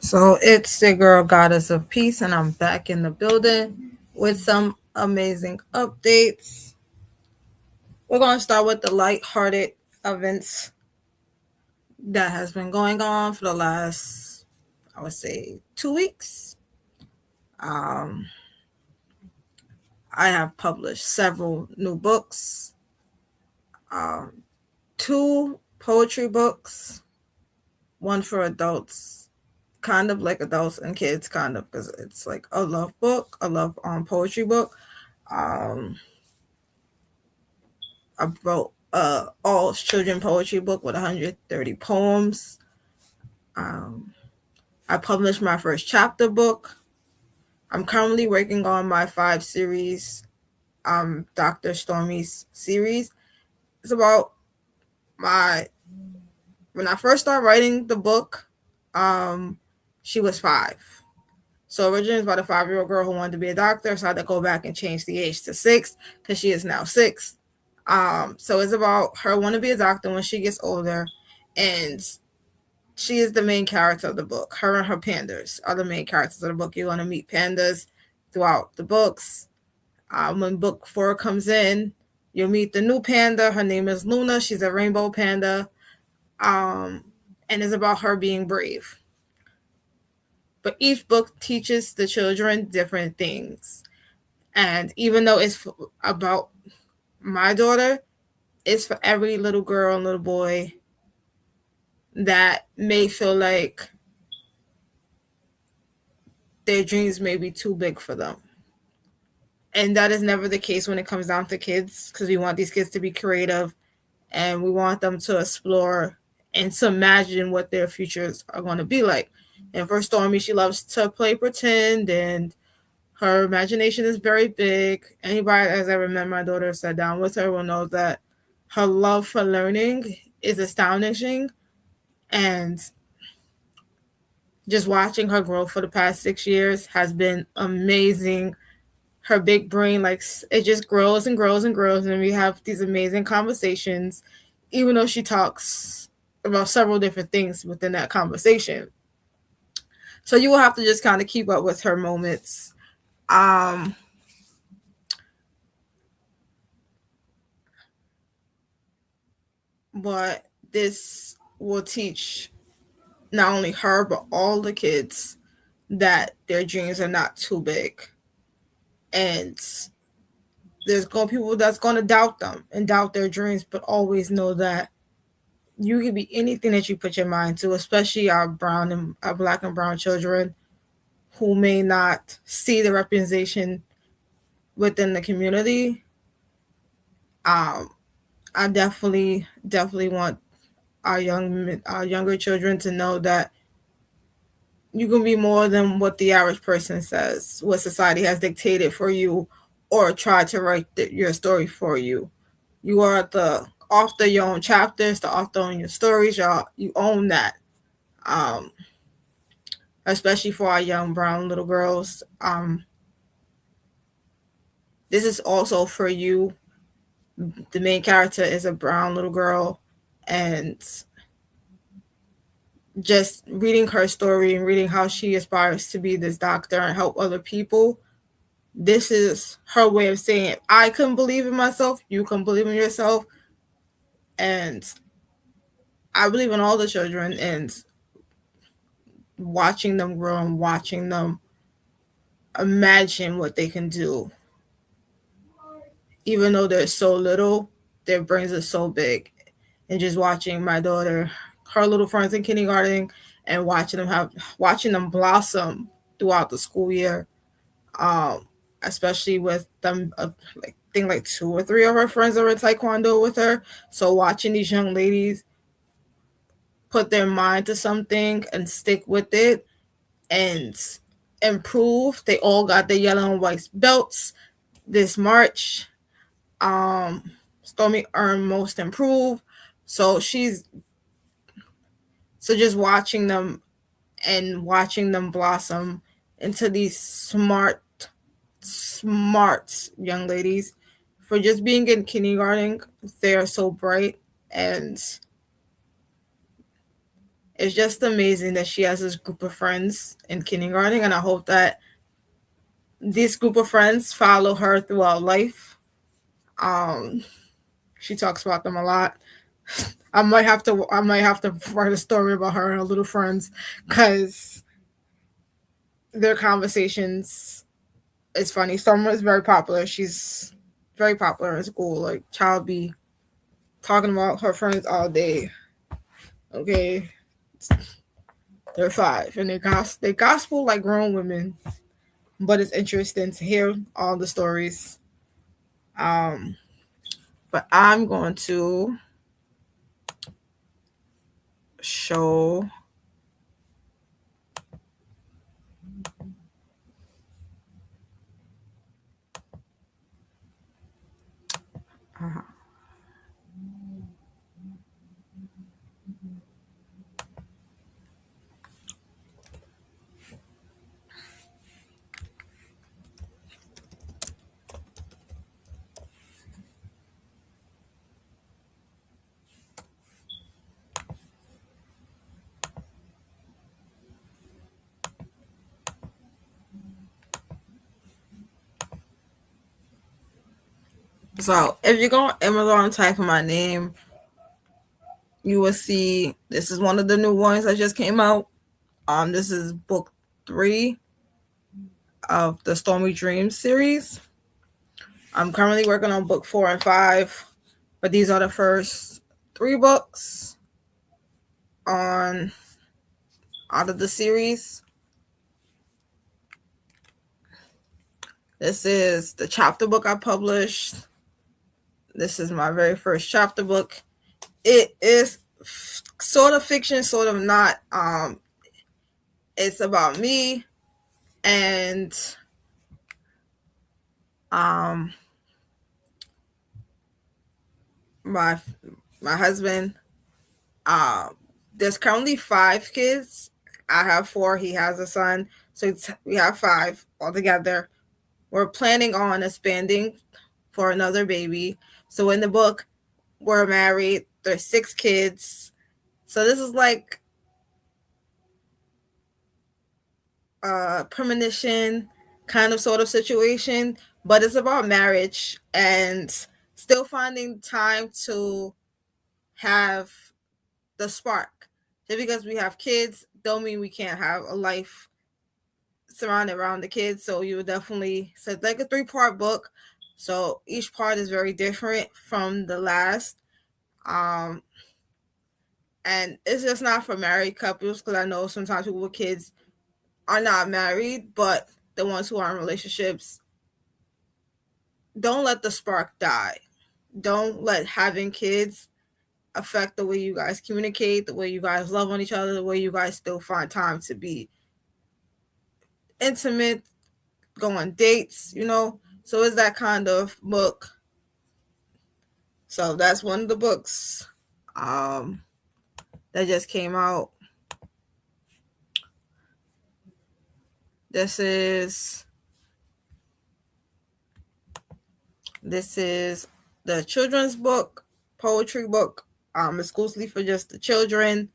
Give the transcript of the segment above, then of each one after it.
So it's the girl goddess of peace, and I'm back in the building with some amazing updates. We're going to start with the light-hearted events that has been going on for the last, I would say, 2 weeks. Um, I have published several new books, um, two poetry books, one for adults, kind of like adults and kids, kind of, because it's like a love book, a love poetry book. Um, I wrote all children poetry book with 130 poems. Um, I published my first chapter book. I'm currently working on my 5 series, Dr. Stormy's series. It's about my when I first started writing the book. Um, she was 5. So originally it was about a 5-year-old girl who wanted to be a doctor. So I had to go back and change the age to 6 because she is now 6. So it's about her wanting to be a doctor when she gets older, and she is the main character of the book. Her and her pandas are the main characters of the book. You're going to meet pandas throughout the books. When book 4 comes in, you'll meet the new panda. Her name is Luna. She's a rainbow panda, and it's about her being brave. But each book teaches the children different things. And even though it's about my daughter, it's for every little girl and little boy that may feel like their dreams may be too big for them. And that is never the case when it comes down to kids, because we want these kids to be creative and we want them to explore and to imagine what their futures are going to be like. And for Stormy, she loves to play pretend, and her imagination is very big. Anybody that's ever met my daughter, sat down with her, will know that her love for learning is astonishing. And just watching her grow for the past 6 years has been amazing. Her big brain, like, it just grows and grows and grows, and we have these amazing conversations, even though she talks about several different things within that conversation. So you will have to just kind of keep up with her moments. Um, but this will teach not only her but all the kids that their dreams are not too big, and there's going to be people that's going to doubt them and doubt their dreams, but always know that you can be anything that you put your mind to, especially our brown and our black and brown children who may not see the representation within the community. um I definitely want our younger children to know that you can be more than what the average person says, what society has dictated for you, or tried to write your story for you. You are the author your own chapters, the author on your stories. You own that. Um, Especially for our young brown little girls. This is also for you. The main character is a brown little girl, and just reading her story and reading how she aspires to be this doctor and help other people, this is her way of saying, I couldn't believe in myself, you can believe in yourself. And I believe in all the children, and watching them grow and watching them imagine what they can do. Even though they're so little, their brains are so big. And just watching my daughter, her little friends in kindergarten, and watching them blossom throughout the school year. Um, Especially with them, like, I think like 2 or 3 of her friends are in taekwondo with her. So watching these young ladies put their mind to something and stick with it and improve. They all got their yellow and white belts this March. Um, Stormy earned most improved. So just watching them and watching them blossom into these smart young ladies. For just being in kindergarten, they are so bright, and it's just amazing that she has this group of friends in kindergarten, and I hope that this group of friends follow her throughout life. Um, she talks about them a lot. I might have to write a story about her and her little friends because their conversations is funny. Summer is very popular. She's very popular in school. Like child be talking about her friends all day. Okay, they're 5 and they gospel like grown women, but it's interesting to hear all the stories. Um, but I'm going to show. Uh, so if you go on Amazon and type in my name, you will see this is one of the new ones that just came out. This is book 3 of the Stormy Dreams series. I'm currently working on book 4 and 5, but these are the first 3 books on out of the series. This is the chapter book I published. This is my very first chapter book. It is sort of fiction, sort of not. It's about me and my husband. There's currently 5 kids. I have 4. He has a son, so we have 5 altogether. We're planning on expanding for another baby. So in the book, we're married. There's 6 kids. So this is like a premonition kind of sort of situation, but it's about marriage and still finding time to have the spark. Just because we have kids don't mean we can't have a life surrounded around the kids. So you would definitely said like a 3-part book. So each part is very different from the last. And it's just not for married couples because I know sometimes people with kids are not married, but the ones who are in relationships, don't let the spark die. Don't let having kids affect the way you guys communicate, the way you guys love on each other, the way you guys still find time to be intimate, go on dates, you know. So it's that kind of book. So that's one of the books that just came out. This is the children's book, poetry book, exclusively for just the children.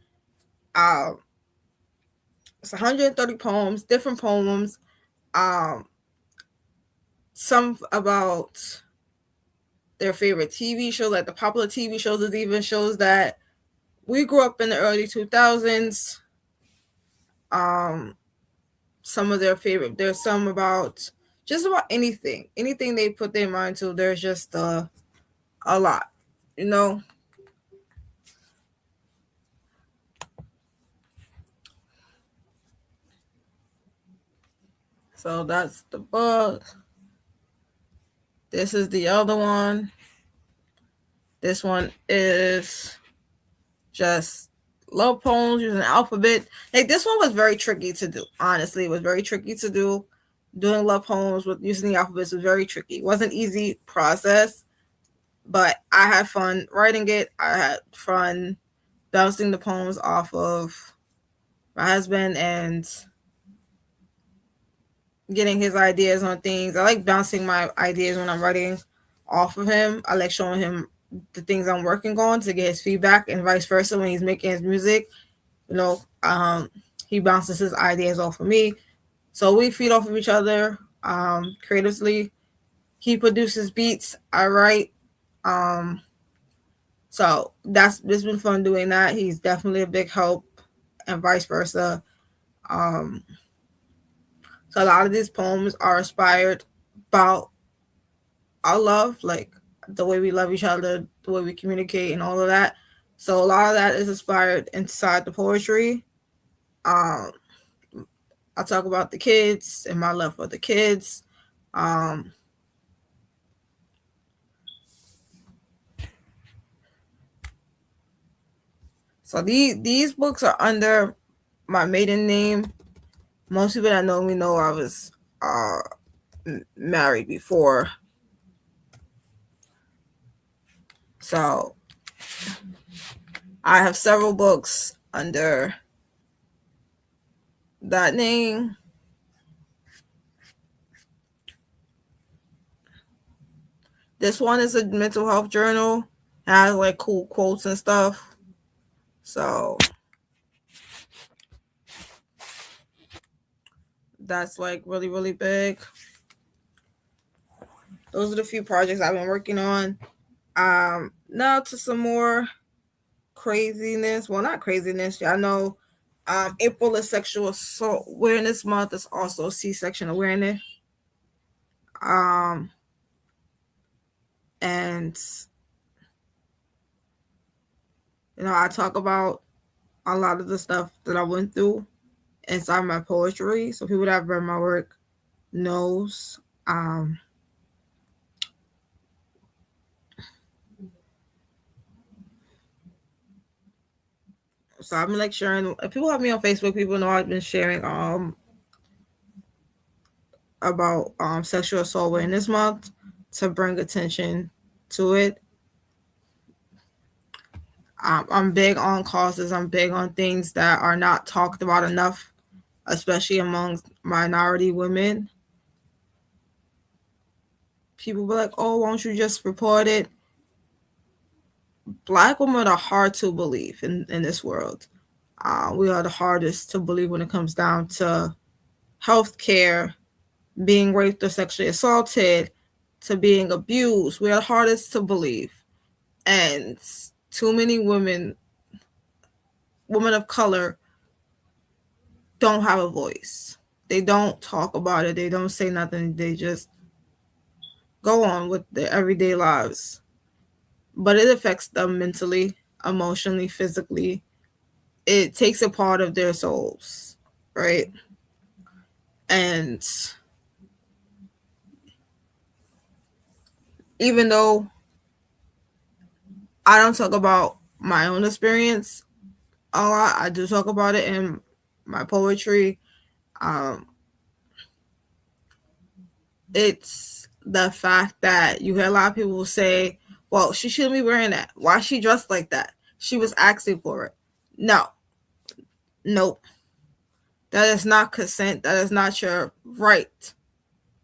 It's 130 poems, different poems. Some about their favorite TV shows, like the popular TV shows. There's even shows that we grew up in the early 2000s. Some of their favorite. There's some about just about anything they put their mind to. There's just a lot, you know. So that's the book. This is the other one. This one is just love poems using alphabet. Like this one was very tricky to do. Honestly, it was very tricky to do. Doing love poems with using the alphabets was very tricky. It wasn't an easy process, but I had fun writing it. I had fun bouncing the poems off of my husband and getting his ideas on things. I like bouncing my ideas when I'm writing off of him. I like showing him the things I'm working on to get his feedback and vice versa when he's making his music. You know, he bounces his ideas off of me, so we feed off of each other creatively. He produces beats, I write. So it's been fun doing that. He's definitely a big help, and vice versa. Um, so a lot of these poems are inspired about our love, like the way we love each other, the way we communicate, and all of that. So a lot of that is inspired inside the poetry. Um, I talk about the kids and my love for the kids. Um, so these books are under my maiden name. Most people that know me know I was married before. So I have several books under that name. This one is a mental health journal. It has like cool quotes and stuff. So that's like really, really big. Those are the few projects I've been working on. Now to some more craziness. Well, not craziness. Y'all know April is Sexual Assault Awareness Month. It's also C-section awareness. Um, and I talk about a lot of the stuff that I went through inside my poetry. So people that have read my work knows. So I've been like sharing. If people have me on Facebook, people know I've been sharing about sexual assault awareness month to bring attention to it. I'm big on causes. I'm big on things that are not talked about enough, especially among minority women. People be like, "Oh, won't you just report it?" Black women are hard to believe in this world. We are the hardest to believe when it comes down to health care, being raped or sexually assaulted, to being abused. We are the hardest to believe. And too many women of color, don't have a voice. They don't talk about it. They don't say nothing. They just go on with their everyday lives. But it affects them mentally, emotionally, physically. It takes a part of their souls, right? And even though I don't talk about my own experience a lot, I do talk about it in my poetry. Um, it's the fact that you hear a lot of people say, well, she shouldn't be wearing that. Why is she dressed like that? She was asking for it. No, nope. That is not consent. That is not your right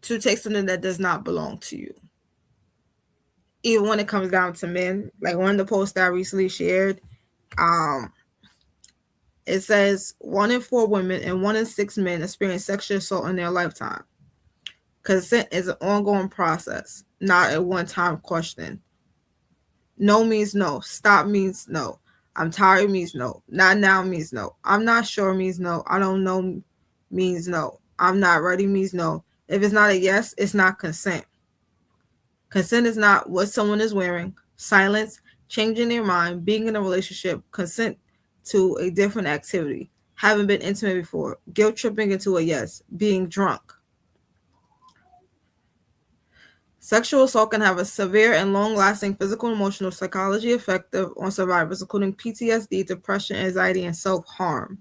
to take something that does not belong to you. Even when it comes down to men, like one of the posts that I recently shared, um, it says 1 in 4 women and 1 in 6 men experience sexual assault in their lifetime. Consent is an ongoing process, not a one-time question. No means no. Stop means no. I'm tired means no. Not now means no. I'm not sure means no. I don't know means no. I'm not ready means no. If it's not a yes, it's not consent. Consent is not what someone is wearing. Silence, changing their mind, being in a relationship, consent to a different activity, having been intimate before, guilt tripping into a yes, being drunk. Sexual assault can have a severe and long-lasting physical and emotional psychology effect on survivors, including PTSD, depression, anxiety, and self-harm.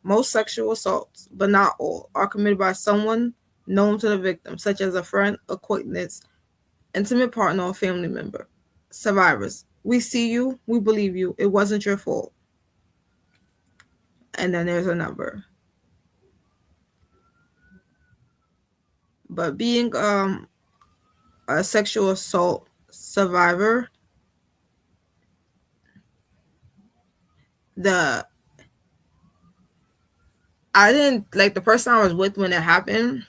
Most sexual assaults, but not all, are committed by someone known to the victim, such as a friend, acquaintance, intimate partner, or family member. Survivors, we see you, we believe you, it wasn't your fault. And then there's a number. But being a sexual assault survivor, the I didn't like the person I was with when it happened.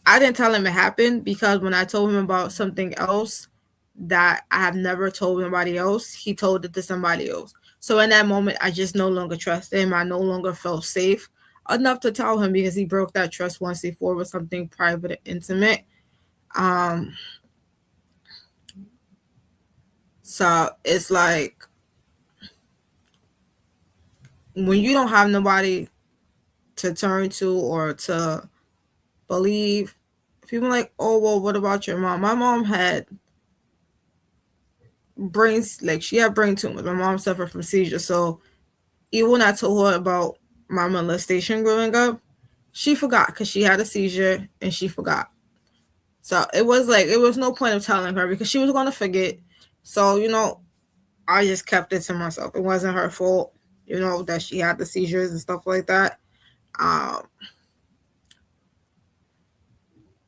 I didn't tell him it happened because when I told him about something else that I have never told nobody else, he told it to somebody else. So in that moment, I just no longer trusted him. I no longer felt safe enough to tell him because he broke that trust once before with something private and intimate. Um, so it's like when you don't have nobody to turn to or to believe, people are like, oh, well, what about your mom? My mom had brains, like she had brain tumors. My mom suffered from seizures. So even when I told her about my molestation growing up, she forgot because she had a seizure and she forgot. So it was like, it was no point of telling her because she was going to forget. So, I just kept it to myself. It wasn't her fault, that she had the seizures and stuff like that. Um,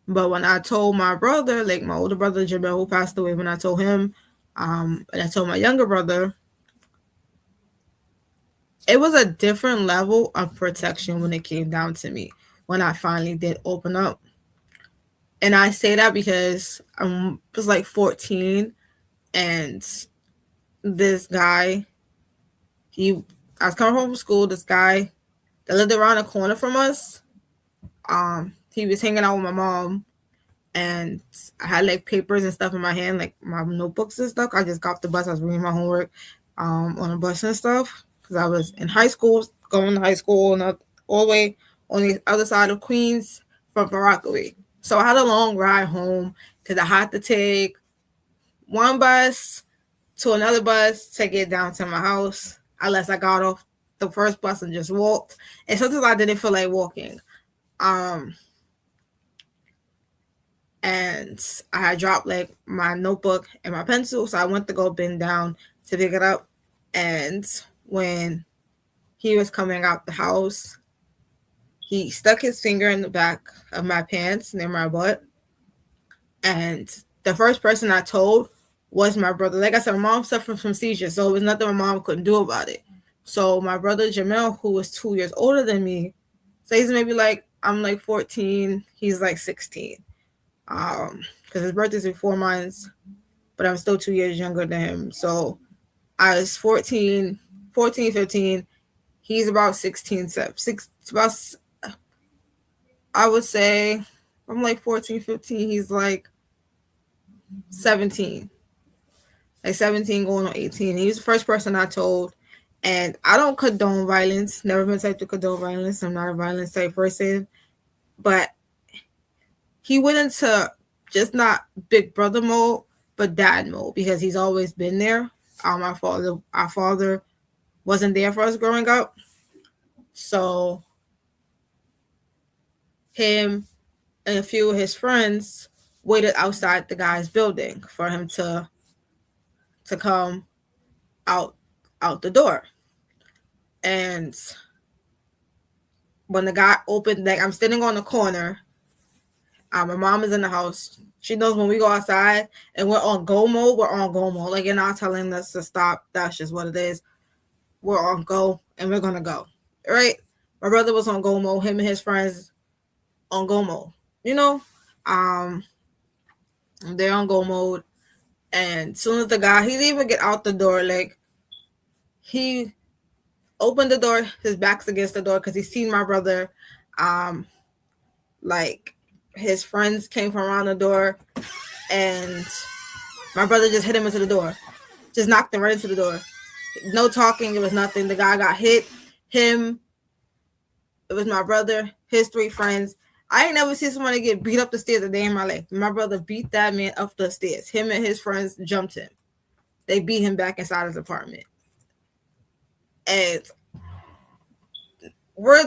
but when I told my brother, like my older brother, Jamel, who passed away, when I told him, and I told my younger brother, it was a different level of protection when it came down to me when I finally did open up. And I say that because I was like 14 and this guy, he, I was coming home from school, this guy that lived around the corner from us, he was hanging out with my mom and I had like papers and stuff in my hand, like my notebooks and stuff. I just got off the bus. I was reading my homework on the bus and stuff because I was in high school, going to high school, and all the way on the other side of Queens from Rockaway. So I had a long ride home because I had to take one bus to another bus to get down to my house, unless I got off the first bus and just walked. And sometimes I didn't feel like walking. Um, and I had dropped like my notebook and my pencil, so I went to go bend down to pick it up. And when he was coming out the house, he stuck his finger in the back of my pants near my butt. And the first person I told was my brother. Like I said, my mom suffered from seizures, so it was nothing my mom couldn't do about it. So my brother Jamel, who was 2 years older than me, so he's maybe like I'm like 14, he's like 16. Because his birthday's in 4 months, but I'm still 2 years younger than him. So I was 14, 15. He's about 16, about, I would say, I'm like 14, 15. He's like 17, like 17 going on 18. He was the first person I told. And I don't condone violence. Never been type to condone violence. I'm not a violence type person. But he went into just not big brother mode, but dad mode because he's always been there. Our father wasn't there for us growing up, so him and a few of his friends waited outside the guy's building for him to come out the door. And when the guy opened, like I'm sitting on the corner, my mom is in the house. She knows when we go outside and we're on go mode, we're on go mode. Like you're not telling us to stop. That's just what it is. We're on go and we're gonna go. Right? My brother was on go mode, him and his friends on go mode. You know? Um they're on go mode. And as soon as the guy, he didn't even get out the door, like he opened the door, his back's against the door because he seen my brother. Like his friends came from around the door and my brother just hit him into the door. Just knocked him right into the door. No talking, it was nothing. The guy got hit. Him, it was my brother, his three friends. I ain't never seen somebody get beat up the stairs a day in my life. My brother beat that man up the stairs. Him and his friends jumped him. They beat him back inside his apartment. And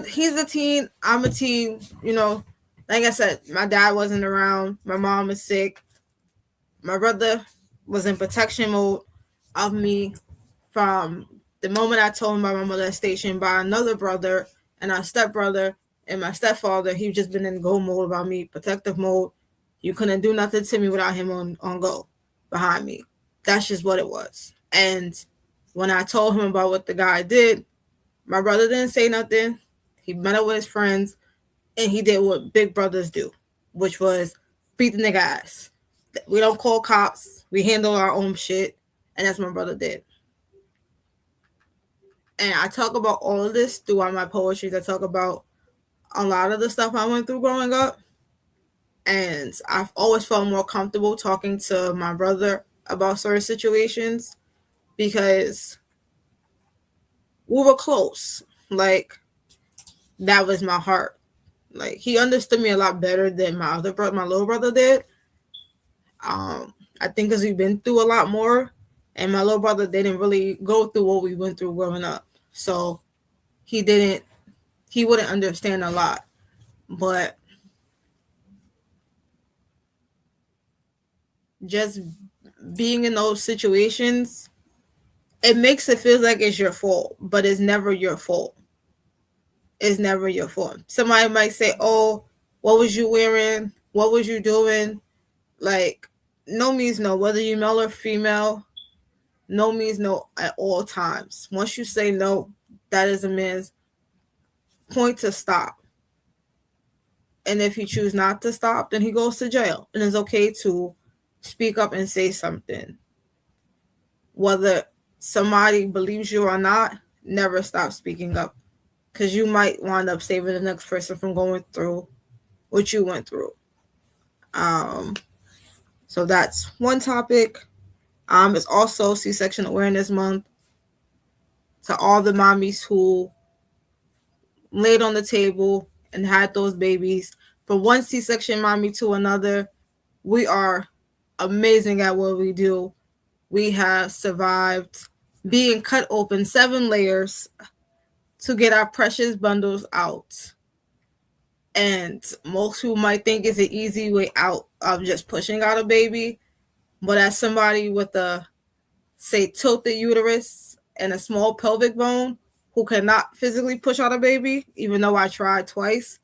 he's a teen, I'm a teen, Like I said, my dad wasn't around. My mom is sick. My brother was in protection mode of me from the moment I told him about my molestation by another brother and our stepbrother and my stepfather. He's just been in go mode about me, protective mode. You couldn't do nothing to me without him on go behind me. That's just what it was. And when I told him about what the guy did, my brother didn't say nothing. He met up with his friends, and he did what big brothers do, which was beat the nigga ass. We don't call cops. We handle our own shit, and that's what my brother did. And I talk about all of this throughout my poetry. I talk about a lot of the stuff I went through growing up, and I've always felt more comfortable talking to my brother about certain situations because we were close. Like, that was my heart. Like, he understood me a lot better than my other brother, my little brother did. I think because we've been through a lot more, and my little brother didn't really go through what we went through growing up, so he didn't, he wouldn't understand a lot. But just being in those situations, it makes it feel like it's your fault, but it's never your fault. It's never your fault. Somebody might say, "Oh, what was you wearing? What was you doing?" Like, no means no. Whether you male or female, no means no at all times. Once you say no, that is a man's point to stop. And if he chooses not to stop, then he goes to jail. And it's okay to speak up and say something. Whether somebody believes you or not, never stop speaking up. Because you might wind up saving the next person from going through what you went through. Um, so that's one topic. It's also C-section awareness month. To all the mommies who laid on the table and had those babies, from one C-section mommy to another, we are amazing at what we do. We have survived being cut open 7 layers to get our precious bundles out. And most people might think it's an easy way out of just pushing out a baby. But as somebody with a, say, tilted uterus and a small pelvic bone who cannot physically push out a baby, even though I tried twice,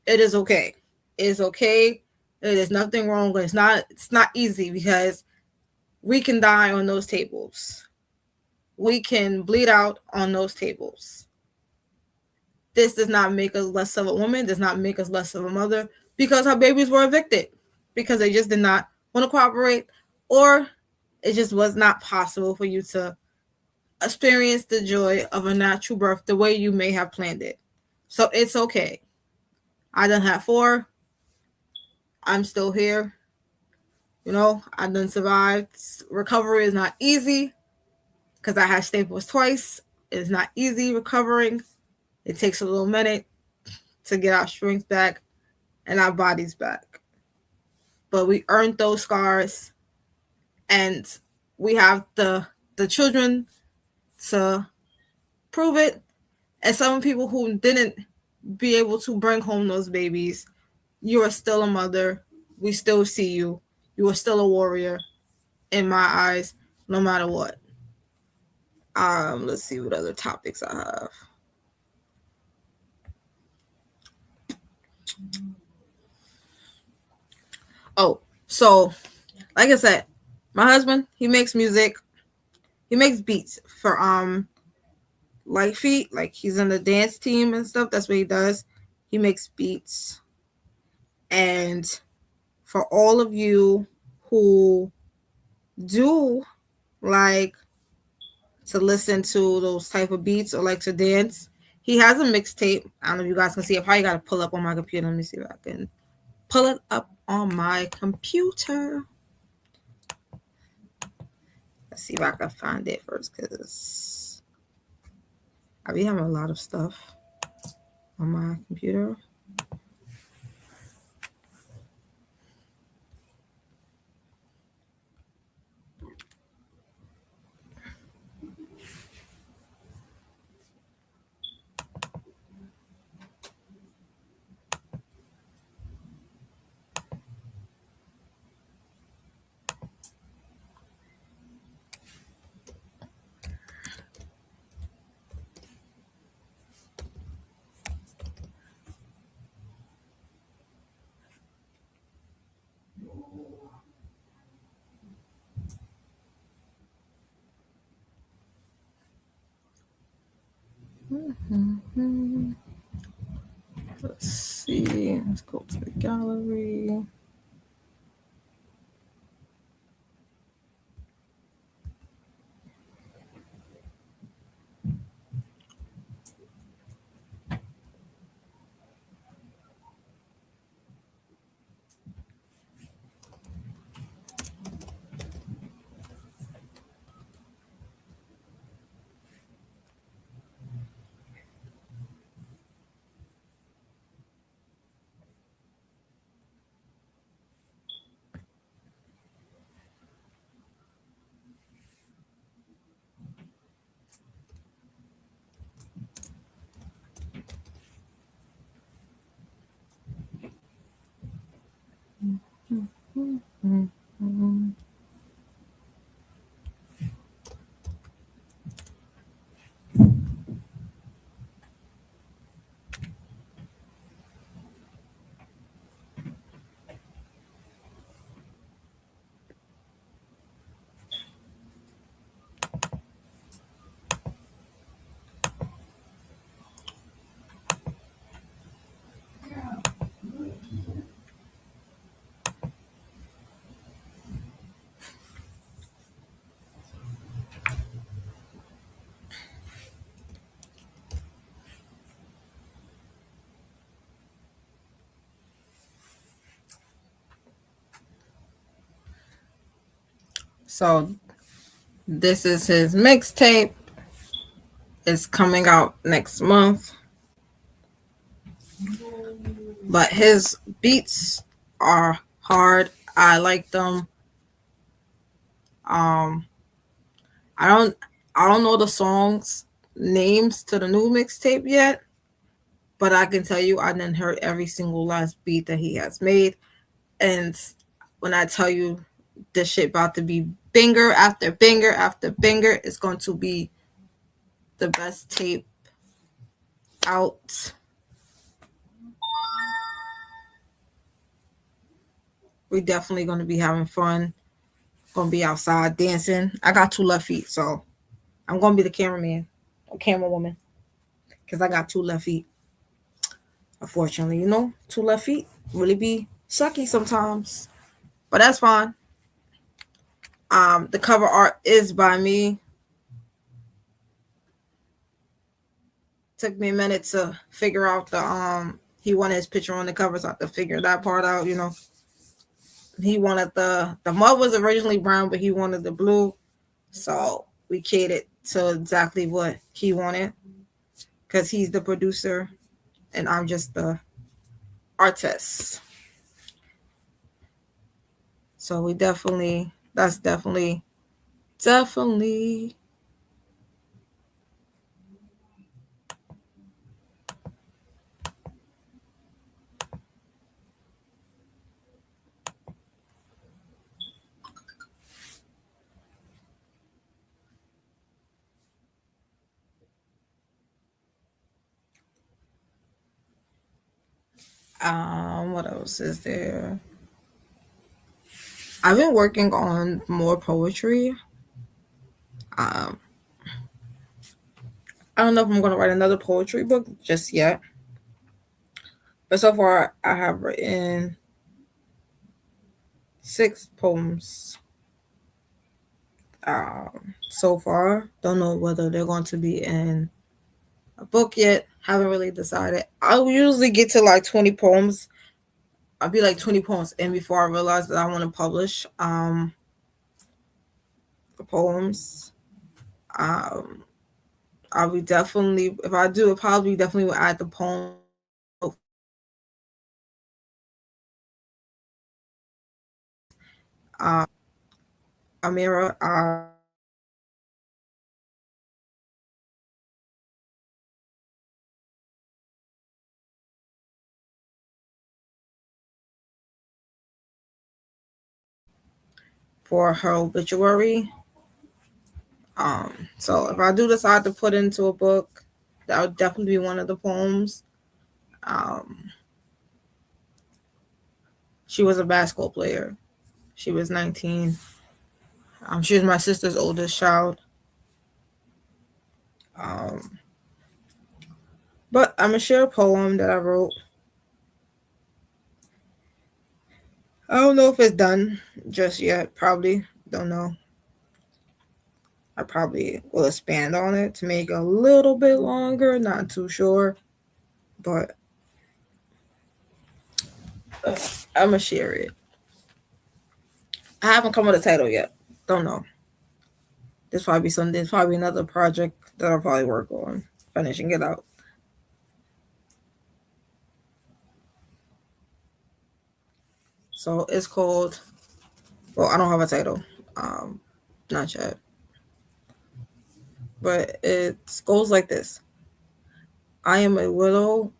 it is okay. It is okay. It is nothing wrong. It's not easy because we can die on those tables. We can bleed out on those tables. This does not make us less of a woman, does not make us less of a mother, because our babies were evicted, because they just did not want to cooperate, or it just was not possible for you to experience the joy of a natural birth the way you may have planned it. So it's okay. I done had 4. I'm still here. You know, I done survived. Recovery is not easy because I had staples twice. It's not easy recovering. It takes a little minute to get our strength back and our bodies back. But we earned those scars, and we have the children to prove it. And some people who didn't be able to bring home those babies, you are still a mother. We still see you. You are still a warrior in my eyes, no matter what. Let's see what other topics I have. Oh, so like I said, my husband, he makes music. He makes beats for Light Feet. Like, he's in the dance team and stuff. That's what he does. He makes beats. And for all of you who do like to listen to those type of beats or like to dance, he has a mixtape. I don't know if you guys can see. I probably got to pull up on my computer. Let me see if I can pull it up on my computer. Let's see if I can find it first, because I be having a lot of stuff on my computer. Let's see. Let's go to the gallery. So this is his mixtape. It's coming out next month. But his beats are hard. I like them. Um I don't know the songs names to the new mixtape yet, but I can tell you I done heard every single last beat that he has made. And when I tell you this shit about to be banger after banger after banger, it's going to be the best tape out. We definitely going to be having fun. Going to be outside dancing. I got 2 left feet, so I'm going to be the cameraman or camera woman because I got 2 left feet. Unfortunately, 2 left feet really be sucky sometimes, but that's fine. The cover art is by me. Took me a minute to figure out he wanted his picture on the cover, so I had to figure that part out. He wanted the mud was originally brown, but he wanted the blue, so we catered to exactly what he wanted because he's the producer and I'm just the artist. So that's definitely what else is there? I've been working on more poetry. Um, I don't know if I'm going to write another poetry book just yet, but so far I have written 6 poems. So far, don't know whether they're going to be in a book yet. Haven't really decided. I'll usually get to like 20 poems. I'll be like 20 poems in before I realize that I want to publish the poems. I'll be definitely, if I do, it probably definitely will add the poem. Amira, for her obituary. So if I do decide to put into a book, that would definitely be one of the poems. Um, she was a basketball player. She was 19. She was my sister's oldest child. Um, but I'm gonna share a poem that I wrote. I don't know if it's done just yet. Probably. Don't know. I probably will expand on it to make it a little bit longer. Not too sure. But I'm going to share it. I haven't come up with a title yet. Don't know. There's probably something. There's probably another project that I'll probably work on. Finishing it out. So it's called. Well, I don't have a title. Not yet. But it goes like this. I am a willow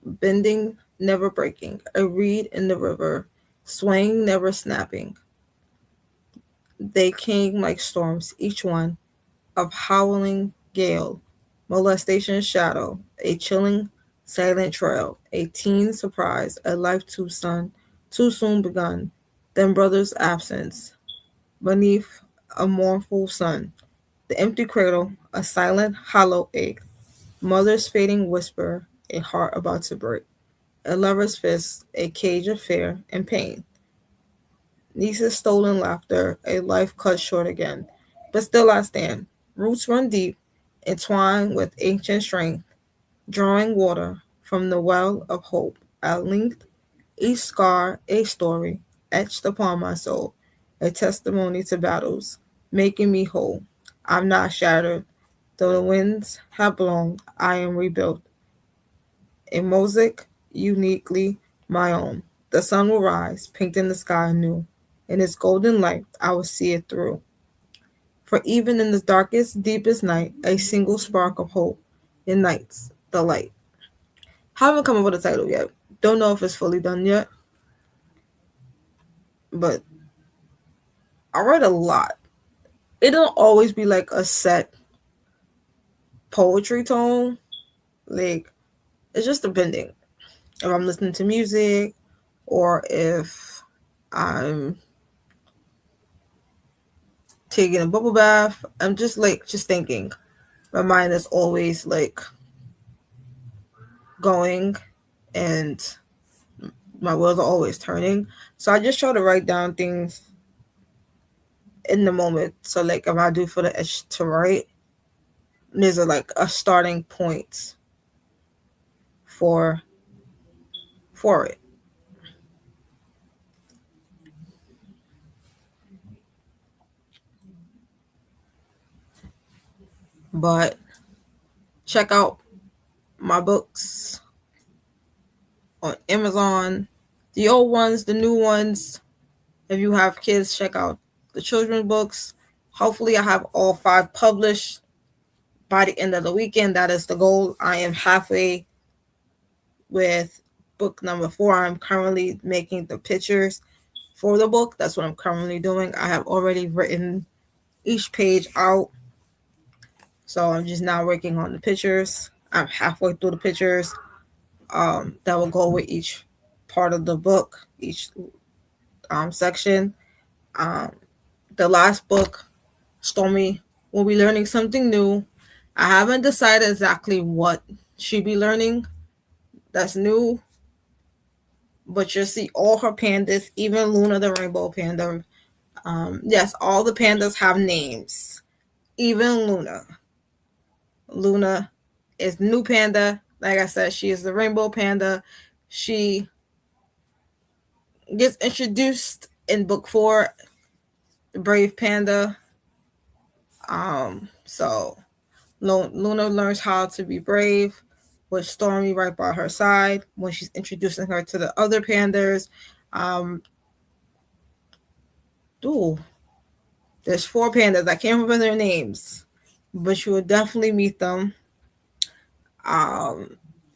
bending, never breaking, a reed in the river, swaying, never snapping. They came like storms, each one of howling gale, molestation shadow, a chilling, silent trail, a teen surprise, a life too soon begun, then brother's absence, beneath a mournful sun, the empty cradle, a silent, hollow ache, mother's fading whisper, a heart about to break, a lover's fist, a cage of fear and pain, niece's stolen laughter, a life cut short again. But still I stand, roots run deep, entwined with ancient strength, drawing water from the well of hope. At length, each scar a story, etched upon my soul, a testimony to battles, making me whole. I'm not shattered, though the winds have blown, I am rebuilt. A mosaic uniquely my own. The sun will rise, painting the sky anew. In its golden light, I will see it through. For even in the darkest, deepest night, a single spark of hope ignites the light. Haven't come up with a title yet. Don't know if it's fully done yet, but I write a lot. It don't always be like a set poetry tone. Like, it's just depending. If I'm listening to music or if I'm taking a bubble bath, I'm just thinking. My mind is always like going and my wheels are always turning. So I just try to write down things in the moment. So like if I do for the edge to write, there's a starting point for it. But check out my books on Amazon. The old ones, the new ones. If you have kids, check out the children's books. Hopefully I have all 5 published by the end of the weekend. That is the goal. I am halfway with book number 4. I'm currently making the pictures for the book. That's what I'm currently doing. I have already written each page out. So I'm just now working on the pictures. I'm halfway through the pictures that will go with each part of the book, each section. Um, the last book, Stormy will be learning something new. I haven't decided exactly what she'll be learning that's new, but you'll see all her pandas, even Luna the rainbow panda. Yes, all the pandas have names, even Luna. Luna is new panda. Like I said, she is the rainbow panda. She gets introduced in book 4, the brave panda. So Luna learns how to be brave with Stormy right by her side when she's introducing her to the other pandas. Um, ooh, there's 4 pandas. I can't remember their names, but you will definitely meet them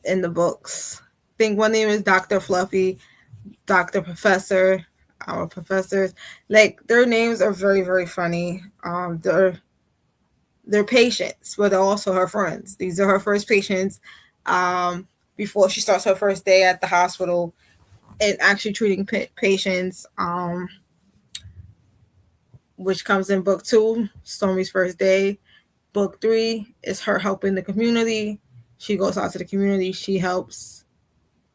in the books. I think one name is Dr. Fluffy, Dr. Professor, our professors. Like their names are very, very funny. They're patients, but they're also her friends. These are her first patients before she starts her first day at the hospital and actually treating patients, which comes in book 2, Stormy's first day. Book 3 is her helping the community. She goes out to the community. She helps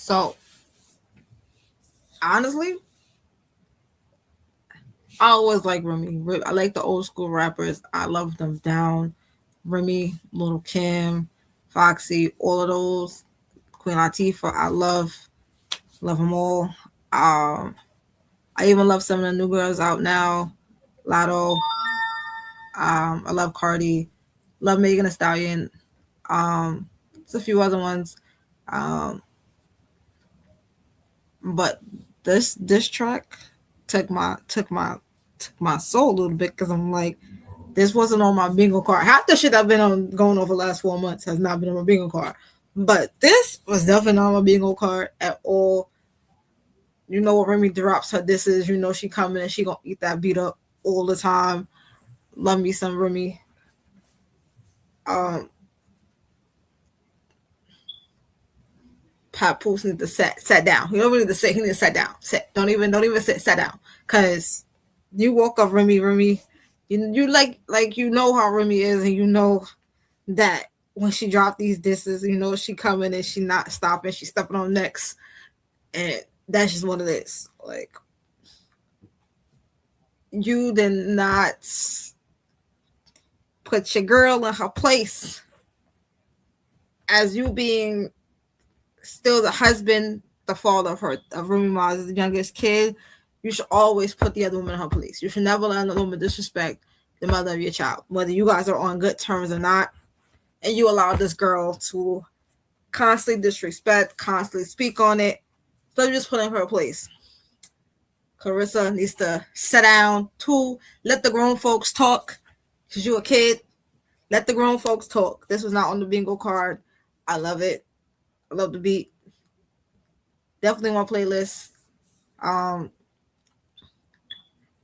So honestly, I always like Remy. I like the old school rappers. I love them down. Remy, Little Kim, Foxy, all of those. Queen Latifah, I love them all. I even love some of the new girls out now. Lotto, I love Cardi, love Megan Thee Stallion. There's a few other ones, um, but this track took my soul a little bit because I'm like, this wasn't on my bingo card. Half the shit I've been on going over the last 4 months has not been on my bingo card, but this was definitely not on my bingo card at all. You know, when Remy drops her disses, you know she coming and she gonna eat that beat up all the time. Love me some Remy. Um, Pat Poose need to sat down. He don't really need to sit. He need to sit down. Sit. Don't even sit. Sat down. Cause you woke up Remy. You like you know how Remy is, and you know that when she dropped these disses, you know she coming and she not stopping. She stepping on necks, and that's just what it is. Like you did not put your girl in her place as you being still the husband, the father of Remy Ma's youngest kid. You should always put the other woman in her place. You should never let another woman disrespect the mother of your child, whether you guys are on good terms or not. And you allow this girl to constantly disrespect, constantly speak on it. So you just put her in her place. Clarissa needs to sit down. 2, let the grown folks talk. Because you a kid. Let the grown folks talk. This was not on the bingo card. I love it. I love the beat. Definitely on my playlist.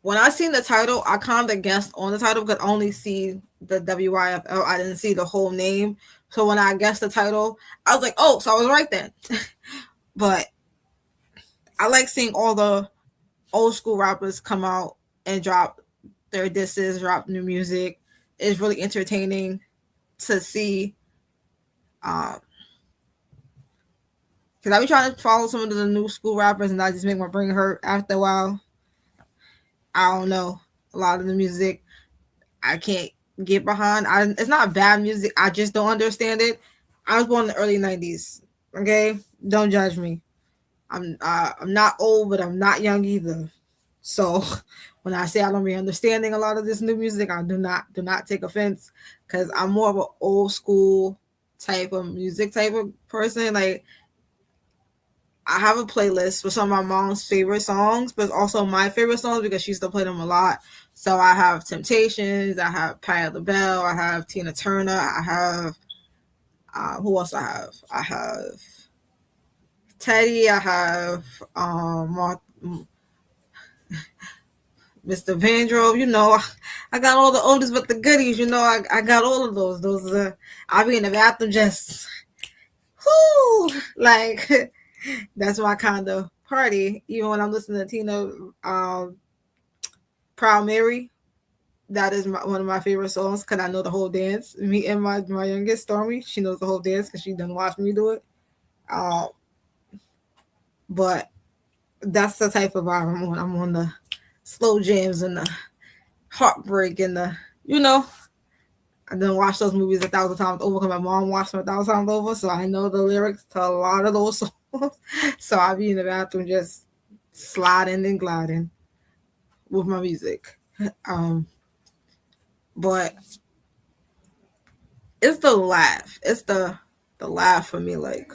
When I seen the title, I kind of guessed on the title because I only see the WYFL. I didn't see the whole name. So when I guessed the title, I was like, oh, so I was right then. But I like seeing all the old school rappers come out and drop their disses, drop new music. It's really entertaining to see. Because I be trying to follow some of the new school rappers and I just make my brain hurt after a while. I don't know. A lot of the music I can't get behind. It's not bad music. I just don't understand it. I was born in the early 90s. Okay? Don't judge me. I'm not old, but I'm not young either. So when I say I don't be understanding a lot of this new music, I do not take offense because I'm more of an old school type of music type of person. Like I have a playlist with some of my mom's favorite songs, but also my favorite songs because she used to play them a lot. So I have Temptations, I have Patti LaBelle, I have Tina Turner, I have who else I have? I have Teddy, I have Mr. Vandross. You know, I got all the oldies but the goodies. You know, I got all of those. Those I'll be in the bathroom just whoo, like that's my kind of party. Even when I'm listening to Tina Proud Mary, that is one of my favorite songs because I know the whole dance. Me and my youngest Stormy, she knows the whole dance because she done watched me do it. But that's the type of vibe I'm on. I'm on the slow jams and the heartbreak and the, you know, I done watched those movies 1,000 times over because my mom watched them 1,000 times over, so I know the lyrics to a lot of those songs. So I'll be in the bathroom just sliding and gliding with my music. But it's the laugh. It's the laugh for me. Like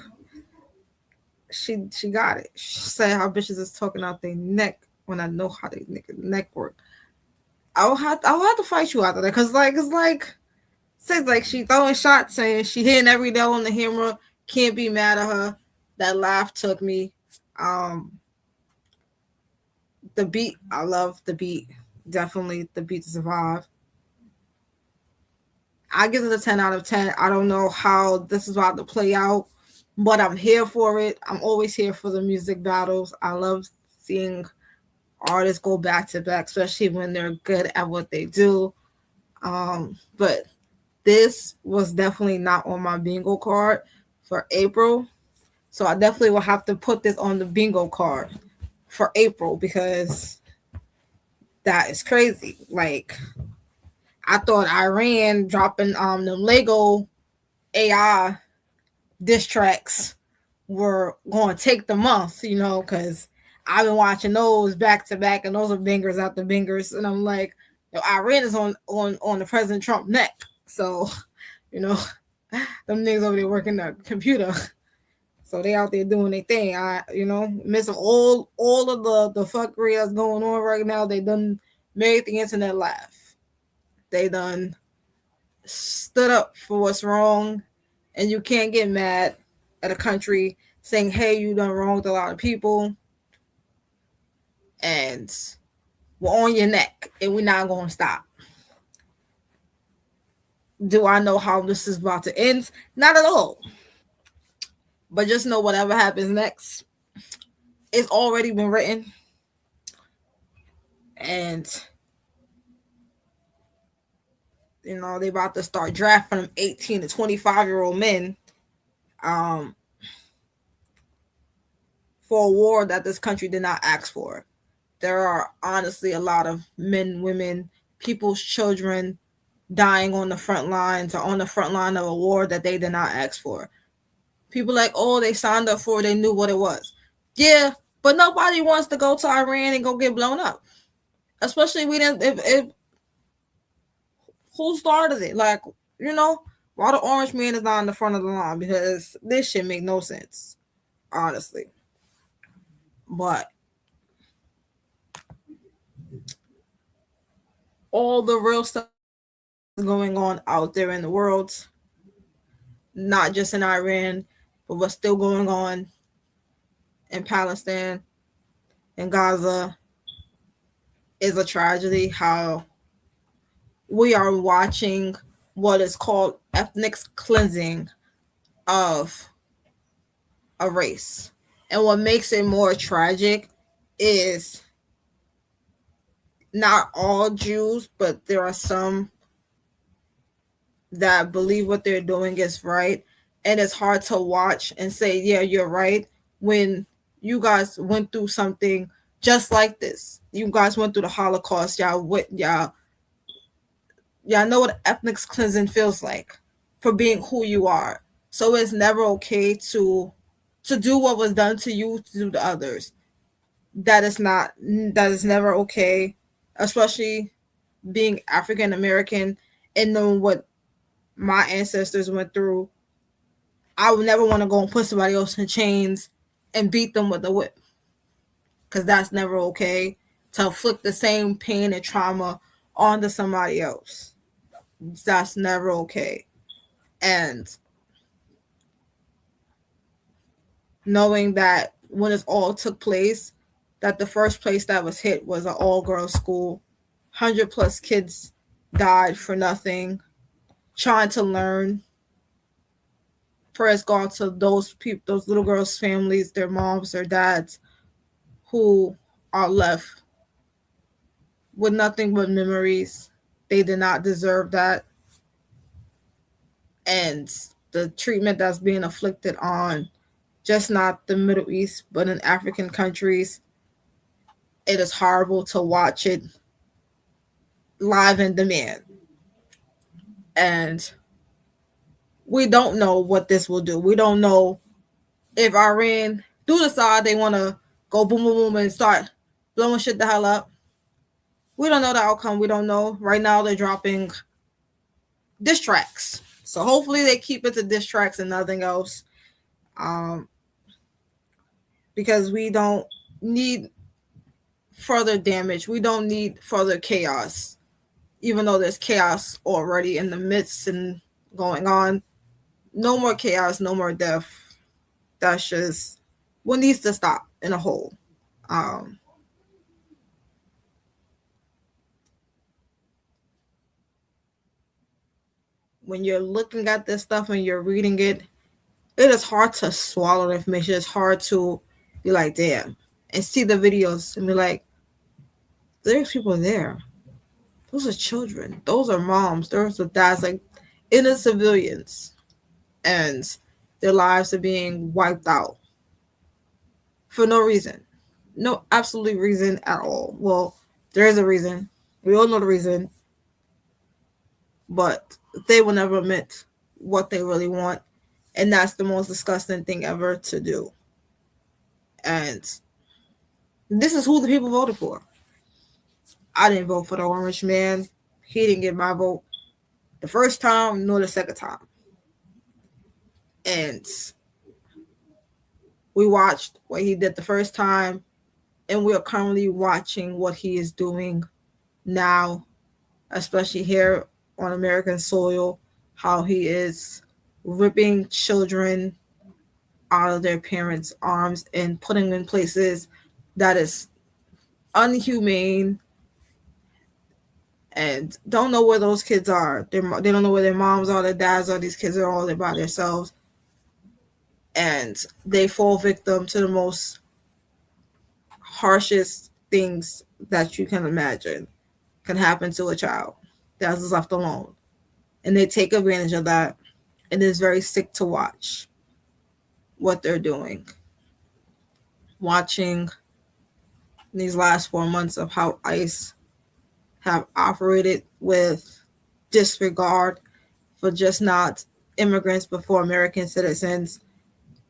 she got it. She said how bitches is talking out their neck when I know how they neck work. I'll have to fight you out there because it's like says like she throwing shots saying she hitting every nail on the hammer. Can't be mad at her. That laugh took me. The beat, I love the beat. Definitely the beat to survive. I give it a 10 out of 10. I don't know how this is about to play out, but I'm here for it. I'm always here for the music battles. I love seeing artists go back to back, especially when they're good at what they do. But this was definitely not on my bingo card for April. So I definitely will have to put this on the bingo card for April because that is crazy. Like, I thought Iran dropping the Lego AI diss tracks were going to take the month, because I've been watching those back to back, and those are bangers after bangers, and I'm like, Iran is on the President Trump neck, so them niggas over there working the computer, so they out there doing their thing. Missing all of the fuckery that's going on right now. They done made the internet laugh. They done stood up for what's wrong, and you can't get mad at a country saying, hey, you done wronged a lot of people, and we're on your neck, and we're not going to stop. Do I know how this is about to end? Not at all. But just know whatever happens next, it's already been written. And, they about to start drafting them 18 to 25-year-old men for a war that this country did not ask for. There are honestly a lot of men, women, people's children dying on the front lines or on the front line of a war that they did not ask for. People like, oh, they signed up for it, they knew what it was. Yeah, but nobody wants to go to Iran and go get blown up. Especially if who started it? Like, why the orange man is not on the front of the line? Because this shit make no sense, honestly. But all the real stuff is going on out there in the world, not just in Iran, but what's still going on in Palestine and Gaza is a tragedy. How we are watching what is called ethnic cleansing of a race. And what makes it more tragic is not all Jews, but there are some that believe what they're doing is right. And it's hard to watch and say, yeah, you're right, when you guys went through something just like this. You guys went through the Holocaust. Y'all know what ethnic cleansing feels like for being who you are. So it's never okay to do what was done to you to do to others. That is never okay, especially being African American and knowing what my ancestors went through. I would never want to go and put somebody else in chains and beat them with a whip, because that's never okay, to inflict the same pain and trauma onto somebody else. That's never okay. And knowing that when it all took place, that the first place that was hit was an all-girls school. 100+ kids died for nothing, trying to learn. Prayers go out to those people, those little girls' families, their moms, their dads, who are left with nothing but memories. They did not deserve that. And the treatment that's being inflicted on just not the Middle East, but in African countries, it is horrible to watch it live in demand. And we don't know what this will do. We don't know if Iran do decide they want to go boom, boom, boom and start blowing shit the hell up. We don't know the outcome. We don't know. Right now they're dropping diss tracks. So hopefully they keep it to diss tracks and nothing else. Because we don't need further damage. We don't need further chaos. Even though there's chaos already in the midst and going on. No more chaos, no more death. That's just what needs to stop in a whole. When you're looking at this stuff and you're reading it, it is hard to swallow the information. It's hard to be like, damn, and see the videos and be like, there's people there. Those are children. Those are moms. Those are dads, like innocent civilians. And their lives are being wiped out for no reason. No absolute reason at all. Well, there is a reason. We all know the reason. But they will never admit what they really want. And that's the most disgusting thing ever to do. And this is who the people voted for. I didn't vote for the orange man. He didn't get my vote the first time nor the second time. And we watched what he did the first time, and we are currently watching what he is doing now, especially here on American soil, how he is ripping children out of their parents' arms and putting them in places that is unhumane, and don't know where those kids are. They don't know where their moms are, their dads are. These kids are all there by themselves. And they fall victim to the most harshest things that you can imagine can happen to a child that is left alone. And they take advantage of that. And it's very sick to watch what they're doing. Watching these last 4 months of how ICE have operated with disregard for just not immigrants but for American citizens.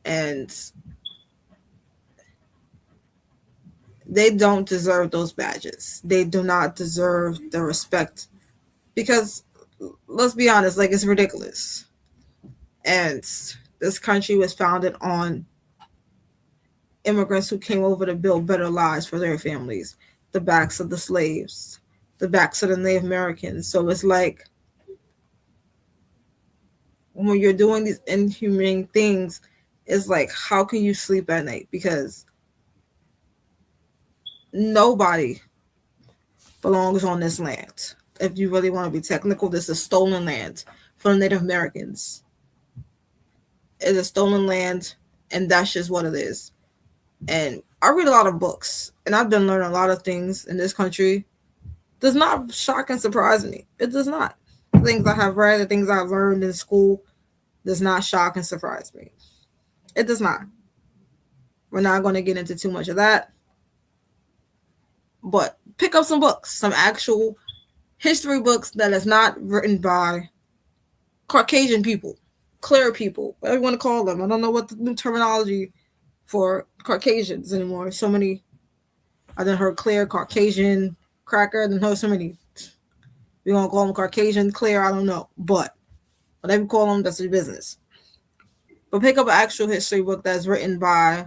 And they don't deserve those badges. They do not deserve the respect because, let's be honest, like, it's ridiculous. And this country was founded on immigrants who came over to build better lives for their families, the backs of the slaves, the backs of the Native Americans. So it's like, when you're doing these inhumane things, it's like, how can you sleep at night? Because nobody belongs on this land. If you really want to be technical, this is stolen land from Native Americans. It's a stolen land, and that's just what it is. And I read a lot of books, and I've been learning a lot of things in this country. It does not shock and surprise me. It does not. The things I have read, the things I've learned in school, does not shock and surprise me. It does not. We're not going to get into too much of that. But pick up some books, some actual history books that is not written by Caucasian people, clear people, whatever you want to call them. I don't know what the new terminology for Caucasians anymore. So many. I done heard clear, Caucasian, cracker. I done heard so many. We gonna call them Caucasian, clear. I don't know, but whatever you call them, that's your business. But pick up an actual history book that's written by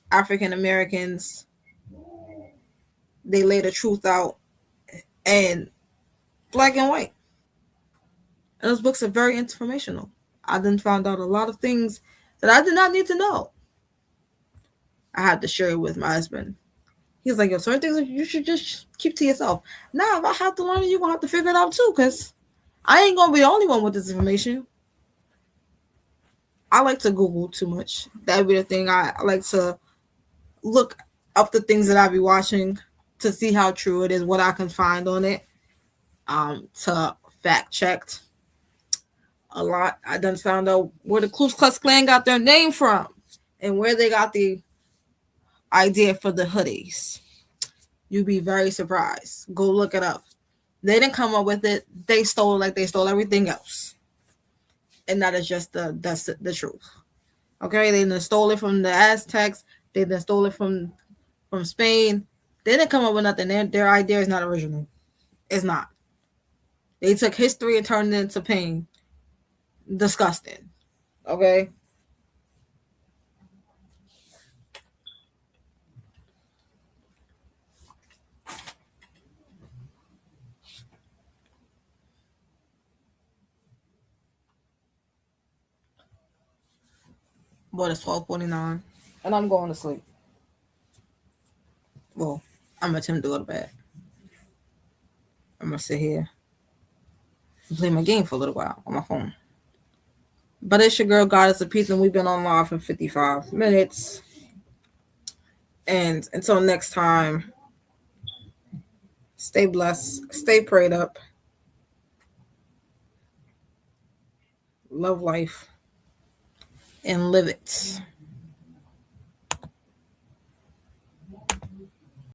African Americans. They lay the truth out, and black and white. And those books are very informational. I then found out a lot of things that I did not need to know. I had to share it with my husband. He's like, yo, certain things you should just keep to yourself. Now, if I have to learn it, you're going to have to figure it out too, because I ain't going to be the only one with this information. I like to Google too much. That would be the thing. I like to look up the things that I be watching to see how true it is, what I can find on it, to fact checked a lot. I done found out where the Ku Klux Klan got their name from and where they got the idea for the hoodies. You'd be very surprised. Go look it up. They didn't come up with it. They stole it like they stole everything else. And that is just the truth. Okay, they done stole it from the Aztecs. They done stole it from Spain. They didn't come up with nothing. Their idea is not original. It's not. They took history and turned it into pain. Disgusting. Okay? But it's 12:49, and I'm going to sleep. Well, I'm gonna attempt to go to bed. I'm gonna sit here and play my game for a little while on my phone. But it's your girl, Goddess of Peace, and we've been on live for 55 minutes. And until next time, stay blessed, stay prayed up, love life, and live it.